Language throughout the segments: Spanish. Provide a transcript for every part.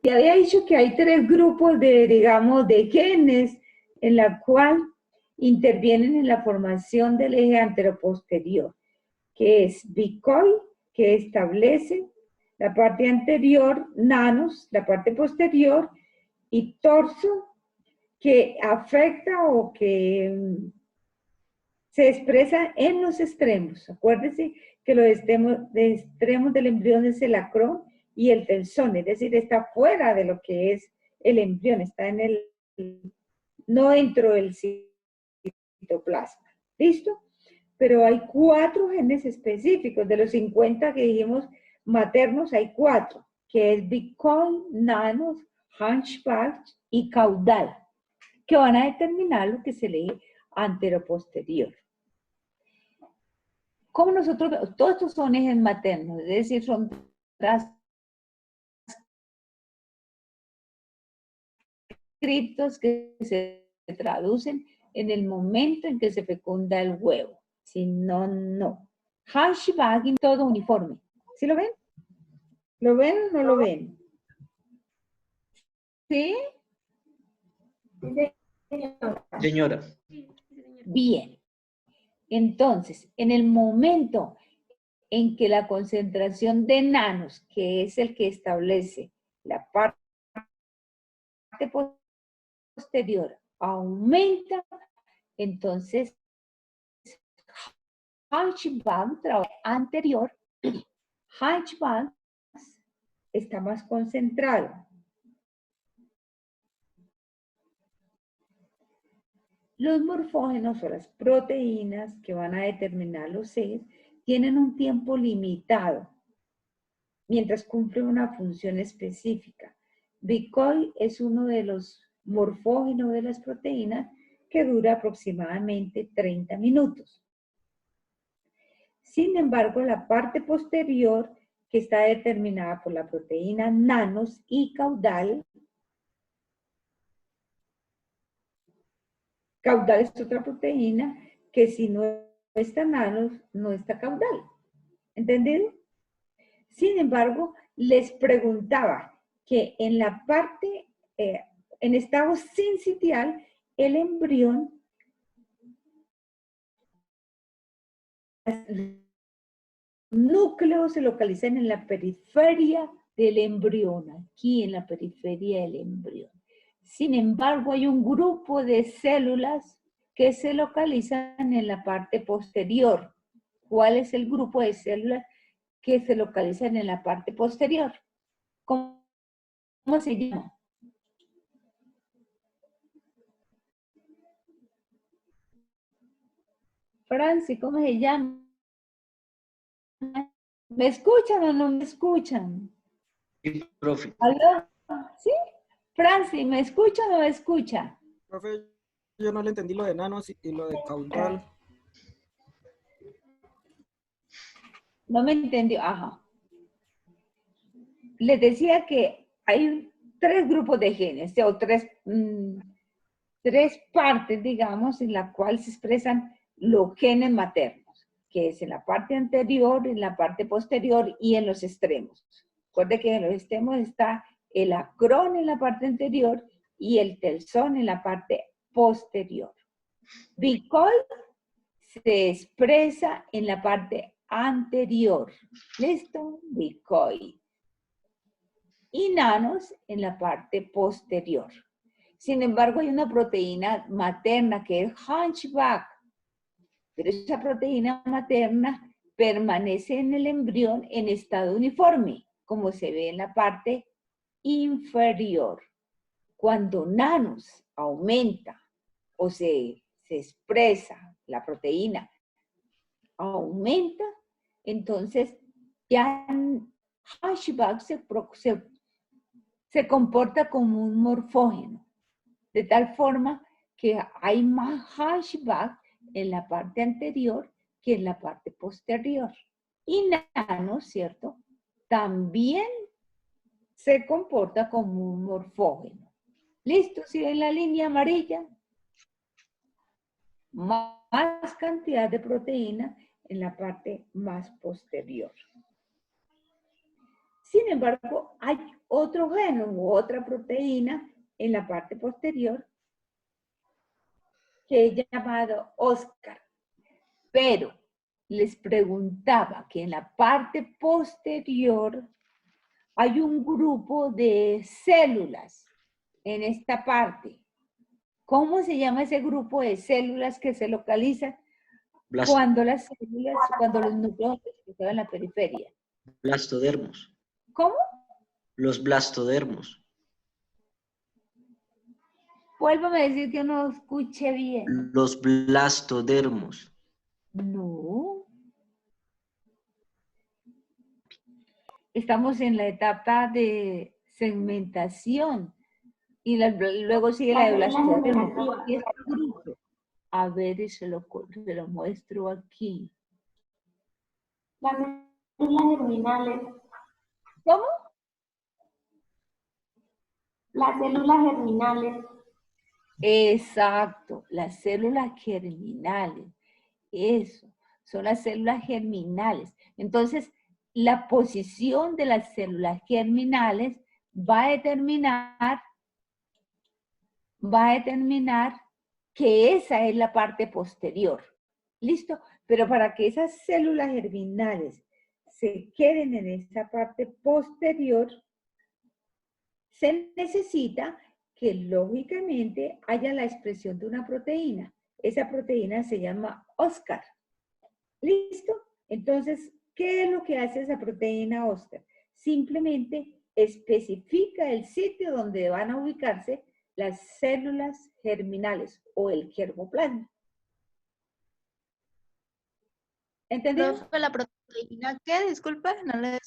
Y había dicho que hay tres grupos de, digamos, de genes en la cual intervienen en la formación del eje anteroposterior, que es BCOI, que establece la parte anterior, nanos, la parte posterior, y torso, que afecta o que se expresa en los extremos. Acuérdense que los extremos del embrión es el acrón y el tensón, es decir, está fuera de lo que es el embrión, está en el, no dentro del citoplasma. ¿Listo? Pero hay 4 genes específicos. De los 50 que dijimos maternos, hay 4, que es BCOI, nanos, hunchback y caudal, que van a determinar lo que se lee anteroposterior. Como nosotros, todos estos son ejes maternos, es decir, son transcriptos que se traducen en el momento en que se fecunda el huevo. Si no, no. Hunchback, todo uniforme. ¿Sí lo ven? ¿Lo ven o no lo ven? ¿Sí? Señora. Bien. Entonces, en el momento en que la concentración de nanos, que es el que establece la parte posterior, aumenta, entonces hunchback anterior, hunchback está más concentrado. Los morfógenos o las proteínas que van a determinar los ejes tienen un tiempo limitado mientras cumplen una función específica. BCOI es uno de los morfógenos de las proteínas que dura aproximadamente 30 minutos. Sin embargo, la parte posterior, que está determinada por la proteína nanos y caudal, caudal es otra proteína que si no está nanos, no está caudal. ¿Entendido? Sin embargo, les preguntaba que en la parte, en estado sincitial, el embrión, los núcleos se localizan en la periferia del embrión, aquí en la periferia del embrión. Sin embargo, hay un grupo de células que se localizan en la parte posterior. ¿Cuál es el grupo de células que se localizan en la parte posterior? ¿Cómo se llama? Franci, ¿cómo se llama? ¿Me escuchan o no me escuchan? Sí, profe. ¿Aló? ¿Sí? Franci, ¿me escucha o no me escucha? Profe, yo no le entendí lo de nanos y lo de caudal. No me entendió. Ajá. Les decía que hay 3 grupos de genes, o 3 partes, digamos, en la cual se expresan los genes maternos, que es en la parte anterior, en la parte posterior y en los extremos. Recuerde que en los extremos está el acrón en la parte anterior y el telsón en la parte posterior. BCOI se expresa en la parte anterior. ¿Listo? BCOI. Y nanos en la parte posterior. Sin embargo, hay una proteína materna que es hunchback, pero esa proteína materna permanece en el embrión en estado uniforme, como se ve en la parte inferior. Cuando nanos aumenta o se expresa la proteína, aumenta, entonces ya hunchback se comporta como un morfógeno, de tal forma que hay más hunchback en la parte anterior que en la parte posterior. Y nano, ¿cierto? También se comporta como un morfógeno. ¿Listo? ¿Sí ven la línea amarilla? Más cantidad de proteína en la parte más posterior. Sin embargo, hay otro gen u otra proteína en la parte posterior que es llamado Oscar. Pero les preguntaba que en la parte posterior hay un grupo de células en esta parte. ¿Cómo se llama ese grupo de células que se localizan cuando las células, cuando los núcleos están en la periferia? Blastodermos. ¿Cómo? Los blastodermos. Vuélvame a decir que no escuché bien. Los blastodermos. No. Estamos en la etapa de segmentación y luego sigue la de blastodermo. Y este grupo, a ver, se lo muestro aquí. Las células germinales. ¿Cómo? Las células germinales. Exacto, las células germinales. Eso, son las células germinales. Entonces, la posición de las células germinales va a determinar que esa es la parte posterior. ¿Listo? Pero para que esas células germinales se queden en esa parte posterior, se necesita que lógicamente haya la expresión de una proteína. Esa proteína se llama Oscar. ¿Listo? Entonces, ¿qué es lo que hace esa proteína Oscar? Simplemente especifica el sitio donde van a ubicarse las células germinales o el germoplasma. ¿Entendido? Profe, la proteína, ¿qué? Disculpa, no le...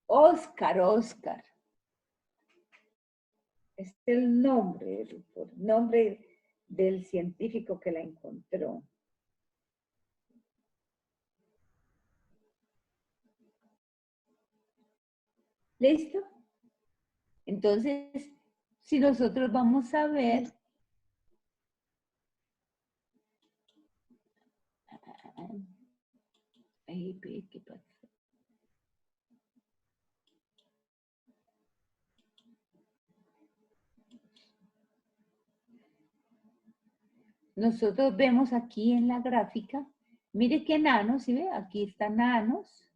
Oscar, Oscar. Es el nombre del científico que la encontró. ¿Listo? Entonces, si nosotros vamos a ver... ¿Qué pasa? Nosotros vemos aquí en la gráfica, mire que nanos, ¿sí ve? Aquí están nanos.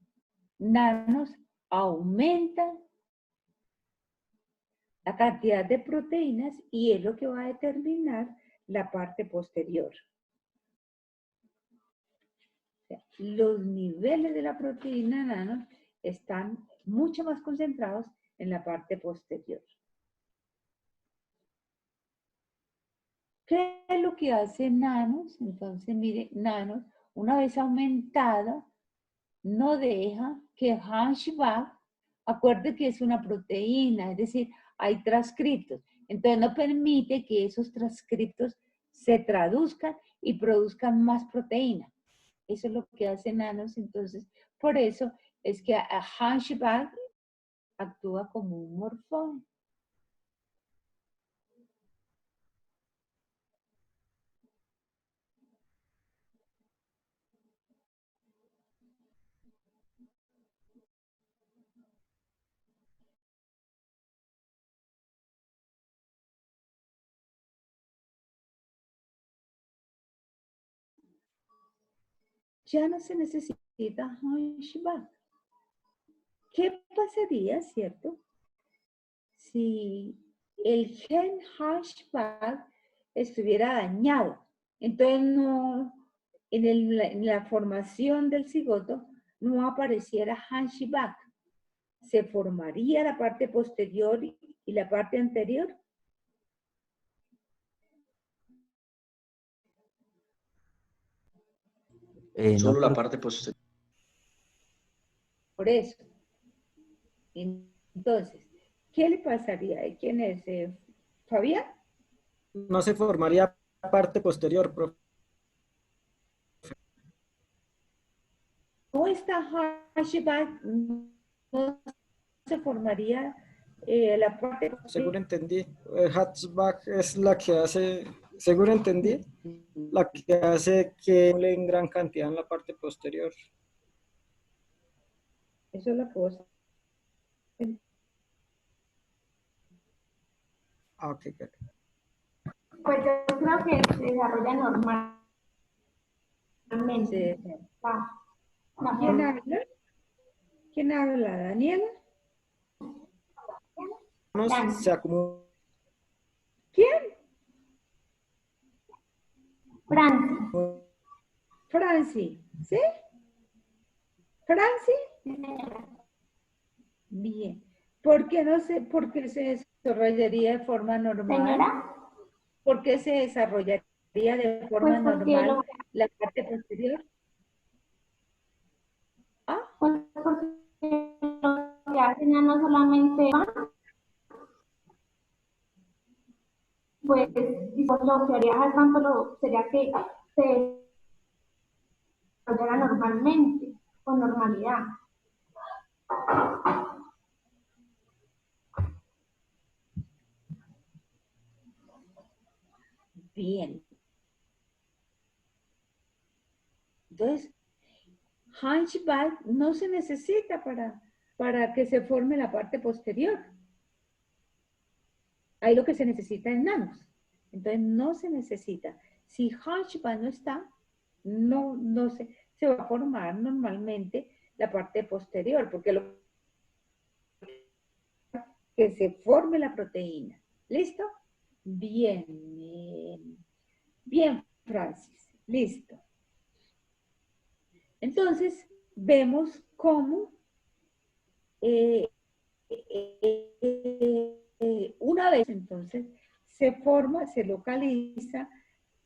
Nanos aumentan la cantidad de proteínas y es lo que va a determinar la parte posterior. O sea, los niveles de la proteína nanos están mucho más concentrados en la parte posterior. ¿Qué es lo que hace nanos? Entonces, mire, nanos, una vez aumentado, no deja que Hunchback, acuerde que es una proteína, es decir, hay transcriptos. Entonces, no permite que esos transcriptos se traduzcan y produzcan más proteína. Eso es lo que hace nanos. Entonces, por eso es que a Hunchback actúa como un morfón. Ya no se necesita Hunchback. ¿Qué pasaría, cierto? Si el gen Hunchback estuviera dañado. Entonces, no, en la formación del cigoto no apareciera Hunchback. Se formaría la parte posterior y la parte anterior. Solo la parte posterior. Por eso. Entonces, ¿qué le pasaría? ¿Quién es? ¿Fabián? No se formaría parte posterior, profe. No está Hunchback, no se formaría la parte posterior. Seguro entendí. Hatchback es la que hace, seguro entendí, la que hace que en gran cantidad en la parte posterior. Eso es la cosa. Ah, ok, good. Pues yo creo que se desarrolla normalmente. Sí. La ¿Quién forma. habla? ¿Quién habla? ¿Daniela? Se acumulan. ¿Quién? Franci. Franci. ¿Sí? ¿Franci? Bien. ¿Por qué no sé por qué se desarrollaría de forma normal? Señora, ¿Por qué se desarrollaría de forma pues porque normal la parte posterior? ¿Ah? pues porque lo que hacen ya no solamente pues y pues lo que haría al tanto sería que se desarrollara normalmente, con normalidad. Bien. Entonces, hunchback no se necesita para que se forme la parte posterior. Ahí lo que se necesita es nanos. Entonces, no se necesita. Si hunchback no está, no se va a formar normalmente la parte posterior, porque lo que se forme la proteína. ¿Listo? Bien, bien. Bien, Francis. Listo. Entonces, vemos cómo una vez entonces se forma, se localiza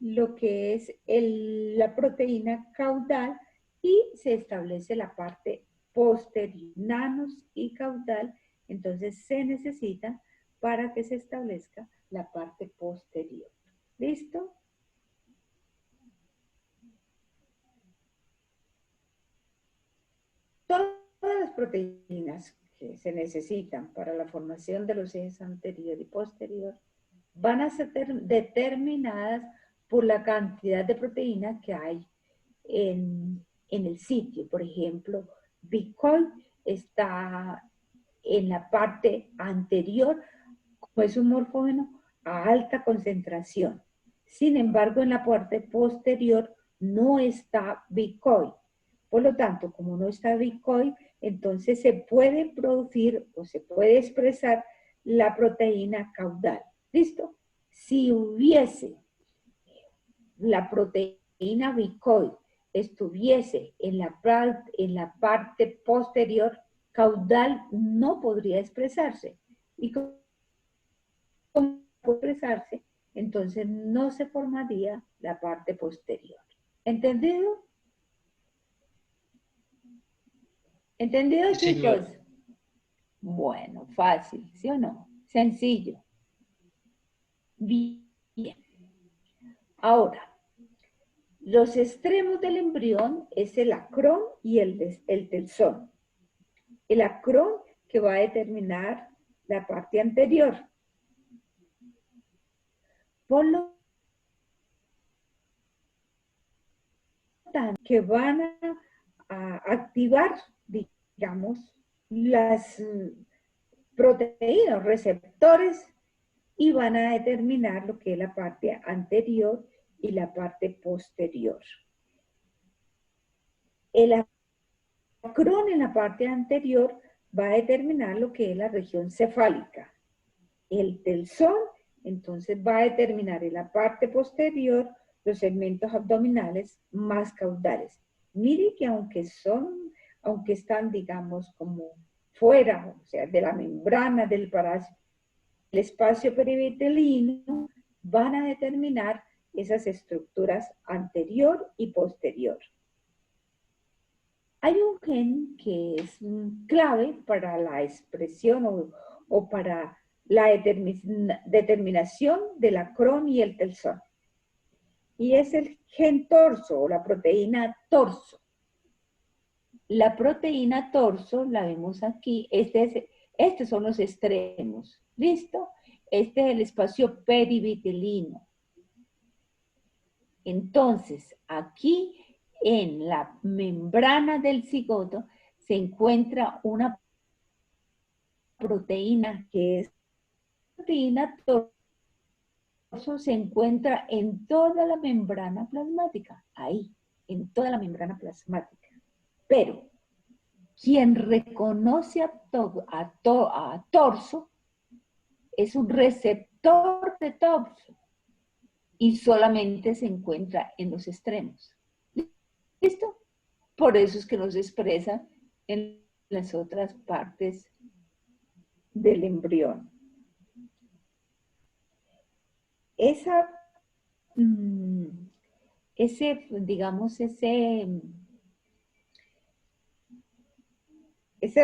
lo que es la proteína caudal y se establece la parte posterior, nanos y caudal, entonces se necesita para que se establezca la parte posterior. ¿Listo? Todas las proteínas que se necesitan para la formación de los ejes anterior y posterior van a ser determinadas por la cantidad de proteína que hay en el sitio. Por ejemplo, Bicoy está en la parte anterior, como es un morfógeno a alta concentración. Sin embargo, en la parte posterior no está Bicoy. Por lo tanto, como no está Bicoy, entonces se puede producir o se puede expresar la proteína caudal. ¿Listo? Si hubiese la proteína Bicoy estuviese en la parte posterior, caudal no podría expresarse. Y como puede expresarse, entonces no se formaría la parte posterior. ¿Entendido? ¿Entendido, Sí, señor. chicos? Bueno, fácil, ¿sí o no? Sencillo. Bien. Ahora, los extremos del embrión es el acrón y el telson. El acrón que va a determinar la parte anterior. Por lo tanto, que van a activar, digamos, las proteínas, receptores, y van a determinar lo que es la parte anterior y la parte posterior. El acrón en la parte anterior va a determinar lo que es la región cefálica. El telson, entonces, va a determinar en la parte posterior los segmentos abdominales más caudales. Mire que aunque están, digamos, como fuera, o sea, de la membrana del parásito, el espacio perivitelino, van a determinar esas estructuras anterior y posterior. Hay un gen que es clave para la expresión o para la determinación del acrón y el telson. Y es el gen torso o la proteína torso. La proteína torso la vemos aquí. Estos son los extremos. ¿Listo? Este es el espacio perivitelino. Entonces, aquí en la membrana del cigoto se encuentra una proteína que es proteína torso se encuentra en toda la membrana plasmática, ahí, en toda la membrana plasmática. Pero quien reconoce a torso es un receptor de torso y solamente se encuentra en los extremos. ¿Listo? Por eso es que nos expresa en las otras partes del embrión. Ese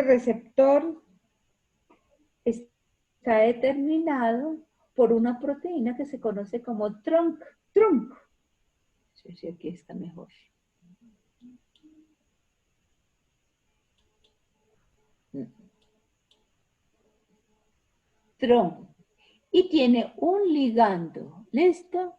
receptor está determinado por una proteína que se conoce como trunk. No sé si aquí está mejor. Trunk. Y tiene un ligando. ¿Listo?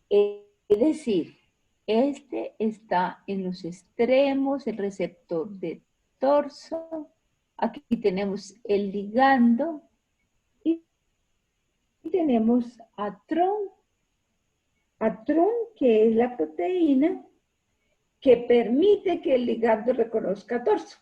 Es decir, este está en los extremos, el receptor de torso. Aquí tenemos el ligando y tenemos a tron, que es la proteína que permite que el ligando reconozca torso,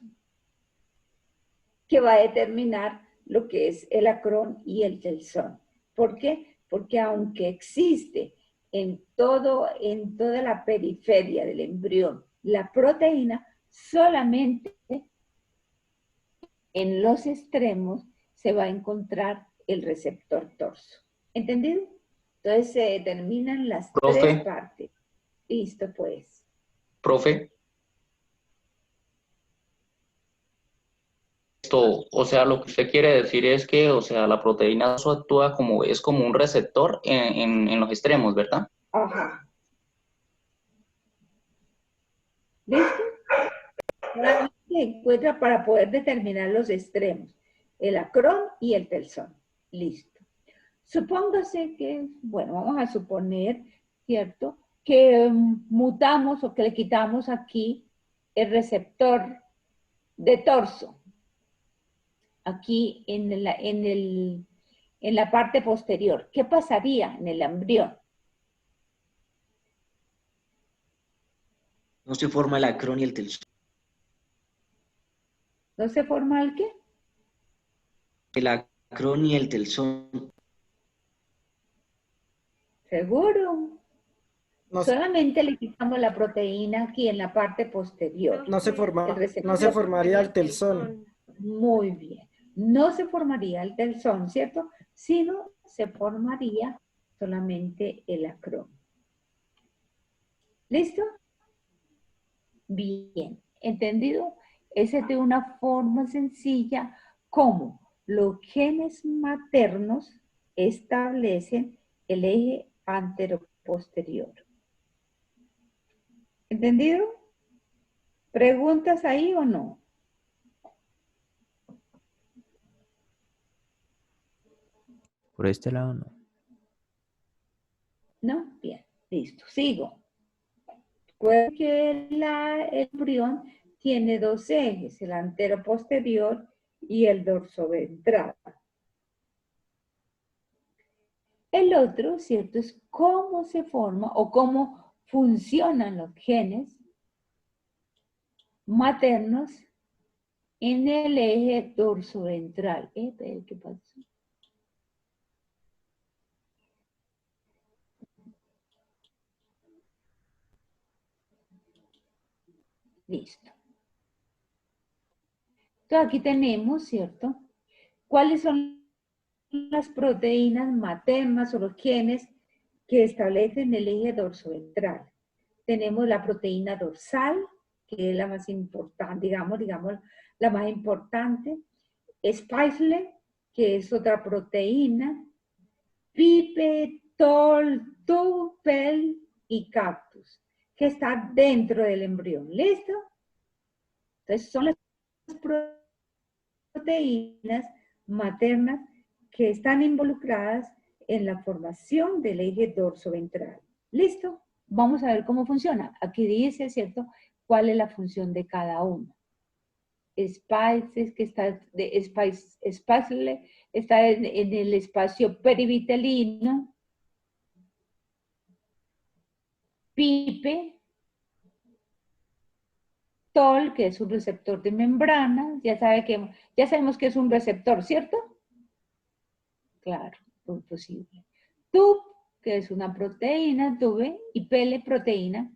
que va a determinar lo que es el acrón y el telsón. ¿Por qué? Porque aunque existe en toda la periferia del embrión la proteína, solamente en los extremos se va a encontrar el receptor torso. ¿Entendido? Entonces se determinan las tres partes. Listo, pues. Profe. O sea, lo que usted quiere decir es que, o sea, la proteína actúa es como un receptor en los extremos, ¿verdad? Ajá. ¿Listo? Solamente se encuentra para poder determinar los extremos, el acrón y el telsón. Listo. Supóngase que, bueno, vamos a suponer, ¿cierto?, que mutamos o que le quitamos aquí el receptor de torso. Aquí en la parte posterior. ¿Qué pasaría en el embrión? No se forma el acrón y el telsón. ¿No se forma el qué? El acrón y el telsón. ¿Seguro? No, Solamente le quitamos la proteína aquí en la parte posterior. no se formaría el telsón. Muy bien. No se formaría el telsón, ¿cierto? Sino se formaría solamente el acrón. ¿Listo? Bien. ¿Entendido? Esa es de una forma sencilla como los genes maternos establecen el eje anteroposterior. ¿Entendido? ¿Preguntas ahí o no? Por este lado no. ¿No? Bien, listo. Sigo. Recuerden que el embrión tiene dos ejes, el anteroposterior y el dorsoventral. El otro, ¿cierto?, es cómo se forma o cómo funcionan los genes maternos en el eje dorsoventral. ¿Qué pasó? Listo. Entonces aquí tenemos, ¿cierto?, cuáles son las proteínas maternas o los genes que establecen el eje dorsoventral. Tenemos la proteína dorsal, que es la más importante, digamos, la más importante. Spicele, que es otra proteína. Pipe, Tol, Tupel y Cactus, que está dentro del embrión. ¿Listo? Entonces son las proteínas maternas que están involucradas en la formación del eje dorsoventral. ¿Listo? vamos a ver cómo funciona. Aquí dice, ¿cierto?, cuál es la función de cada uno. Spice, que está, Spice está en el espacio perivitelino. Pipe, Tol, que es un receptor de membrana, ya sabemos que es un receptor, ¿cierto? Claro, muy posible. TUB, que es una proteína, TUBE, y PELE, proteína,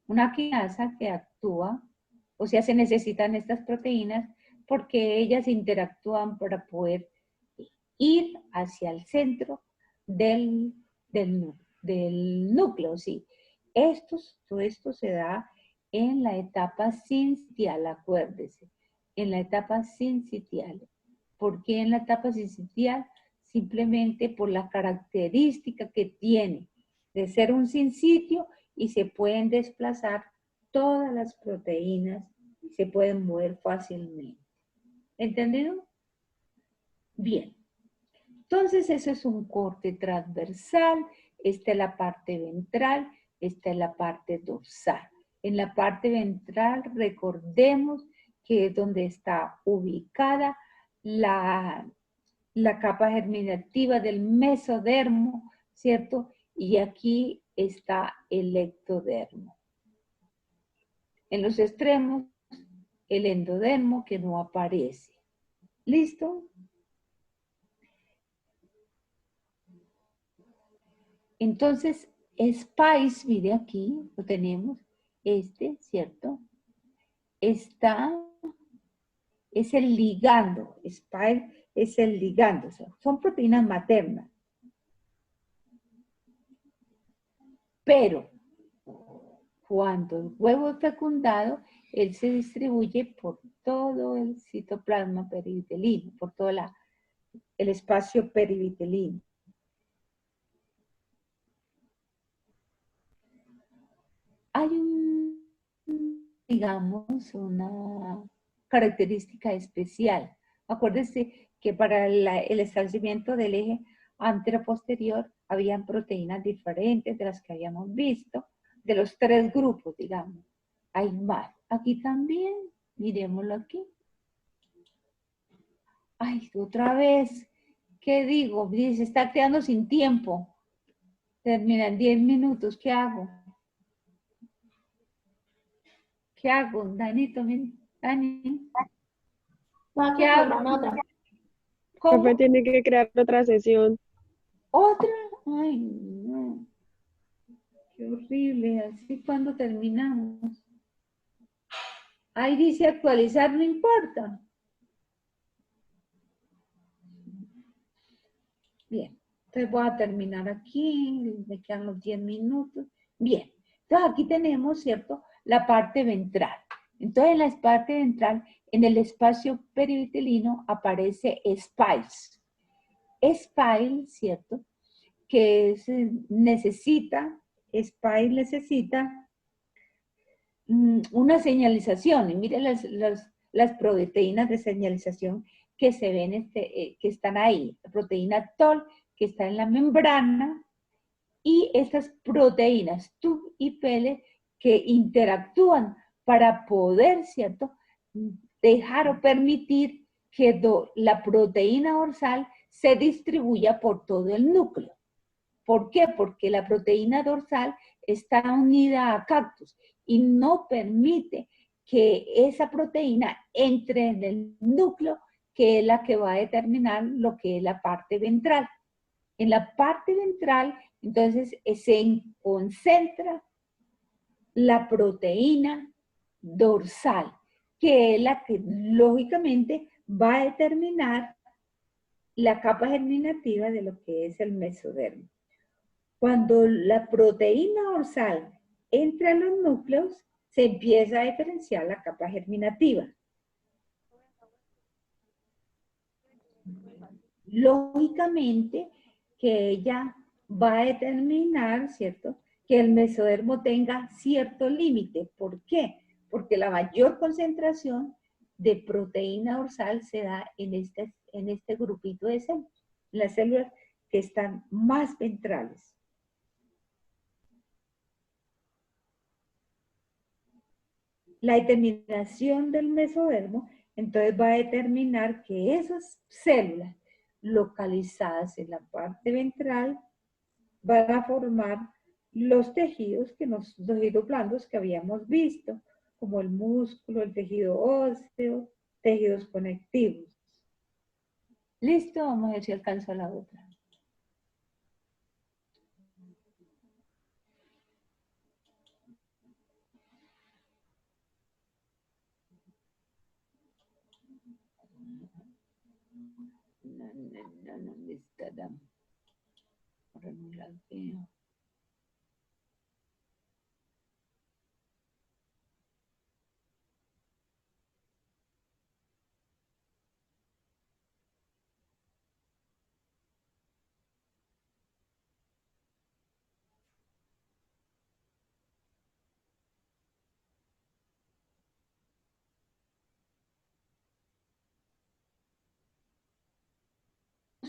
una quinasa que actúa, o sea, se necesitan estas proteínas porque ellas interactúan para poder ir hacia el centro del núcleo, ¿sí? Todo esto se da en la etapa sincitial, acuérdese, en la etapa sincitial. ¿Por qué en la etapa sincitial? Simplemente por la característica que tiene de ser un sincitio y se pueden desplazar todas las proteínas y se pueden mover fácilmente. ¿Entendido? Bien. Entonces, eso es un corte transversal. Esta es la parte ventral, esta es la parte dorsal. En la parte ventral, recordemos que es donde está ubicada la capa germinativa del mesodermo, ¿cierto? Y aquí está el ectodermo. En los extremos, el endodermo que no aparece. ¿Listo? Entonces, Spice, mire aquí, lo tenemos, ¿cierto? Es el ligando, Spice es el ligando, o sea, son proteínas maternas. Pero, cuando el huevo es fecundado, él se distribuye por todo el citoplasma perivitelino, por todo el espacio perivitelino. Hay digamos, una característica especial. Acuérdense que para el establecimiento del eje antero-posterior habían proteínas diferentes de las que habíamos visto, de los 3 grupos, digamos. Hay más. Aquí también, miremoslo aquí. Ay, otra vez. ¿Qué digo? Dice, está quedando sin tiempo. Terminan 10 minutos. ¿Qué hago? ¿Qué hago? Danito, Dani. ¿Qué hago? ¿Cómo? Profe, tiene que crear otra sesión. ¿Otra? Ay, no. Qué horrible. Así cuando terminamos. Ahí dice actualizar, no importa. Bien. Entonces voy a terminar aquí. Me quedan los 10 minutos. Bien. Entonces aquí tenemos, ¿cierto?, la parte ventral. Entonces en la parte ventral, en el espacio perivitelino, aparece Spice. Spice, ¿cierto?, que necesita una señalización. Y miren las proteínas de señalización que se ven, que están ahí. La proteína TOL, que está en la membrana, y estas proteínas TUB y PELE que interactúan para poder, ¿cierto?, dejar o permitir que la proteína dorsal se distribuya por todo el núcleo. ¿Por qué? Porque la proteína dorsal está unida a cactus y no permite que esa proteína entre en el núcleo, que es la que va a determinar lo que es la parte ventral. En la parte ventral, entonces, se concentra la proteína dorsal, que es la que lógicamente va a determinar la capa germinativa de lo que es el mesodermo. Cuando la proteína dorsal entra en los núcleos, se empieza a diferenciar la capa germinativa. Lógicamente que ella va a determinar, ¿cierto?, que el mesodermo tenga cierto límite. ¿Por qué? Porque la mayor concentración de proteína dorsal se da en este grupito de células, las células que están más ventrales. la determinación del mesodermo, entonces va a determinar que esas células localizadas en la parte ventral van a formar los tejidos los tejidos blandos que habíamos visto, como el músculo, el tejido óseo, tejidos conectivos. ¿Listo? Vamos a ver si alcanzo a la otra. No, está dando. Ahora no la veo.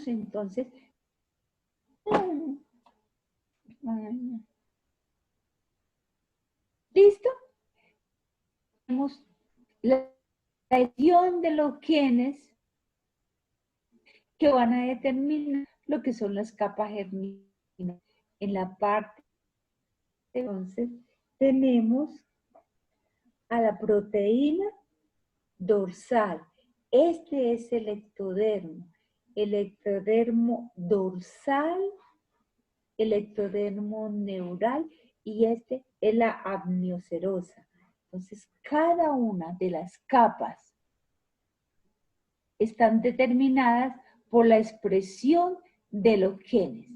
Entonces, ¿listo? Tenemos la acción de los genes que van a determinar lo que son las capas germinales. En la parte, entonces, tenemos a la proteína dorsal. Este es el ectodermo dorsal, el ectodermo neural, y este es la amniocerosa. Entonces, cada una de las capas están determinadas por la expresión de los genes.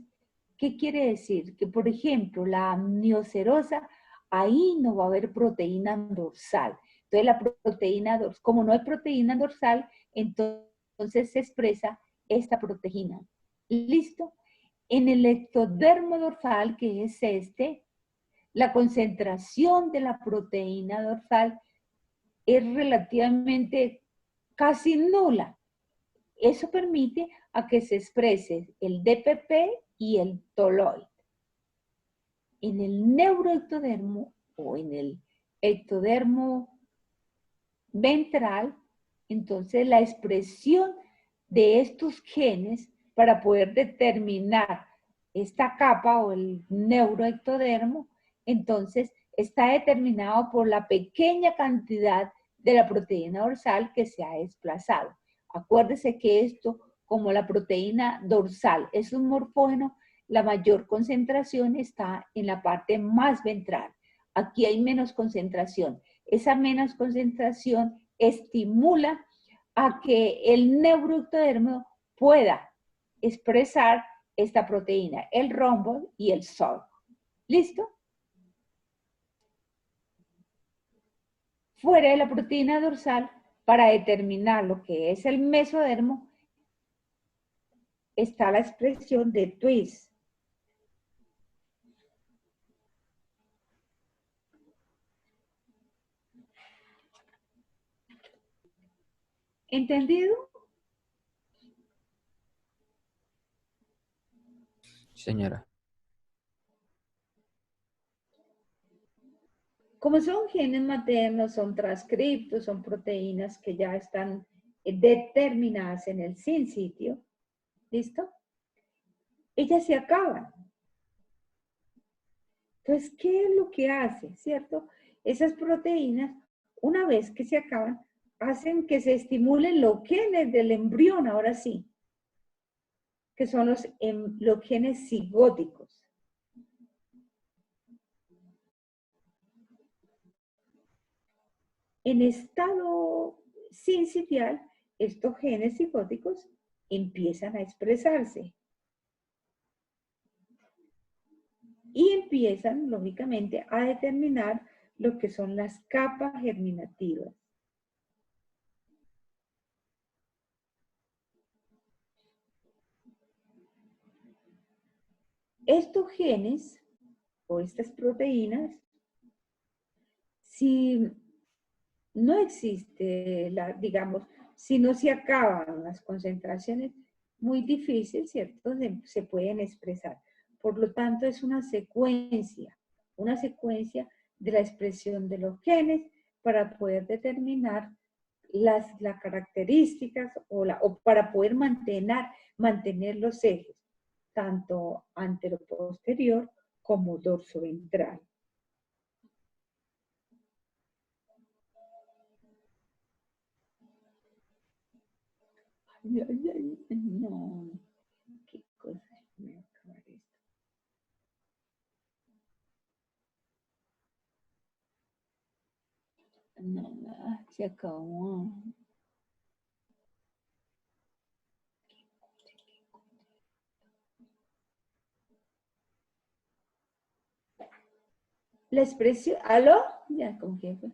¿Qué quiere decir? Que, por ejemplo, la amniocerosa, ahí no va a haber proteína dorsal. Entonces, la proteína dorsal, como no hay proteína dorsal, entonces se expresa esta proteína. ¿Listo? En el ectodermo dorsal, que es este, la concentración de la proteína dorsal es relativamente casi nula. Eso permite a que se exprese el DPP y el toloide. En el neuroectodermo o en el ectodermo ventral, entonces la expresión de estos genes para poder determinar esta capa o el neuroectodermo, entonces está determinado por la pequeña cantidad de la proteína dorsal que se ha desplazado. Acuérdese que esto, como la proteína dorsal es un morfógeno, la mayor concentración está en la parte más ventral. Aquí hay menos concentración. Esa menos concentración estimula a que el neuroectodermo pueda expresar esta proteína, el rombo y el SORG. ¿Listo? Fuera de la proteína dorsal, para determinar lo que es el mesodermo, está la expresión de Twist. ¿Entendido? Señora. Como son genes maternos, son transcriptos, son proteínas que ya están determinadas en el sin sitio. ¿Listo? Ellas se acaban. Entonces, ¿qué es lo que hace? ¿Cierto? Esas proteínas, una vez que se acaban, hacen que se estimulen los genes del embrión, ahora sí, que son los genes cigóticos. En estado sincitial, estos genes cigóticos empiezan a expresarse. Y empiezan, lógicamente, a determinar lo que son las capas germinativas. Estos genes, o estas proteínas, si no existe, digamos, si no se acaban las concentraciones, muy difícil, ¿cierto? Se pueden expresar. Por lo tanto, es una secuencia de la expresión de los genes para poder determinar las características o para poder mantener los ejes, tanto anteroposterior como dorsoventral. Ay, ay, ay, no, qué cosa, me va a acabar esto. No, se acabó. La expresión, ¿aló? Ya, ¿con quién fue?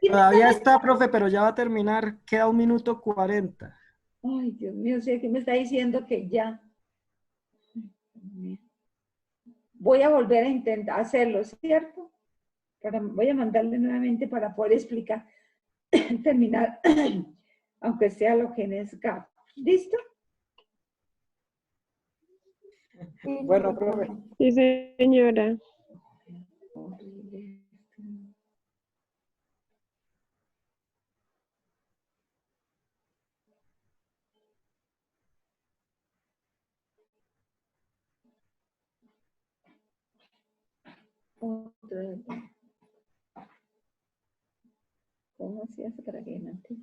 Todavía está, profe, pero ya va a terminar. Queda 1 minuto 40. Ay, Dios mío, sé que me está diciendo que ya. Voy a volver a intentar hacerlo, ¿cierto? Voy a mandarle nuevamente para poder explicar, terminar, aunque sea lo que es GAP. ¿Listo? Bueno, profe. Sí, señora. ¿Cómo se hace para que no te...